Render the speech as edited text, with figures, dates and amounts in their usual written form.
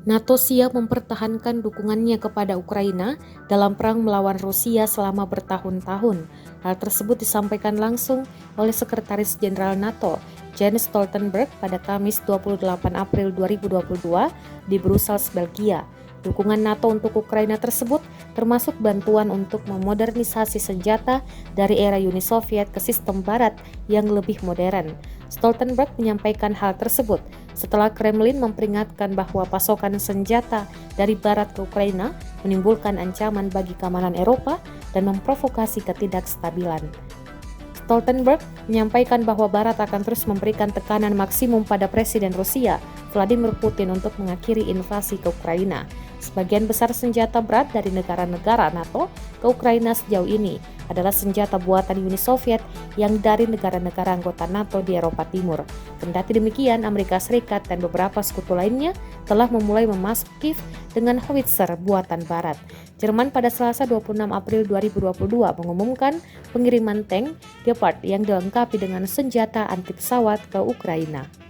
NATO siap mempertahankan dukungannya kepada Ukraina dalam perang melawan Rusia selama bertahun-tahun. Hal tersebut disampaikan langsung oleh Sekretaris Jenderal NATO, Jens Stoltenberg pada Kamis 28 April 2022 di Brussels, Belgia. Dukungan NATO untuk Ukraina tersebut termasuk bantuan untuk memodernisasi senjata dari era Uni Soviet ke sistem Barat yang lebih modern. Stoltenberg menyampaikan hal tersebut setelah Kremlin memperingatkan bahwa pasokan senjata dari Barat ke Ukraina menimbulkan ancaman bagi keamanan Eropa dan memprovokasi ketidakstabilan. Stoltenberg menyampaikan bahwa Barat akan terus memberikan tekanan maksimum pada Presiden Rusia, Vladimir Putin, untuk mengakhiri invasi ke Ukraina. Sebagian besar senjata berat dari negara-negara NATO ke Ukraina sejauh ini adalah senjata buatan Uni Soviet yang dari negara-negara anggota NATO di Eropa Timur. Kendati demikian, Amerika Serikat dan beberapa sekutu lainnya telah memulai memasuk Kiev dengan howitzer buatan Barat. Jerman pada Selasa 26 April 2022 mengumumkan pengiriman tank Gepard yang dilengkapi dengan senjata anti pesawat ke Ukraina.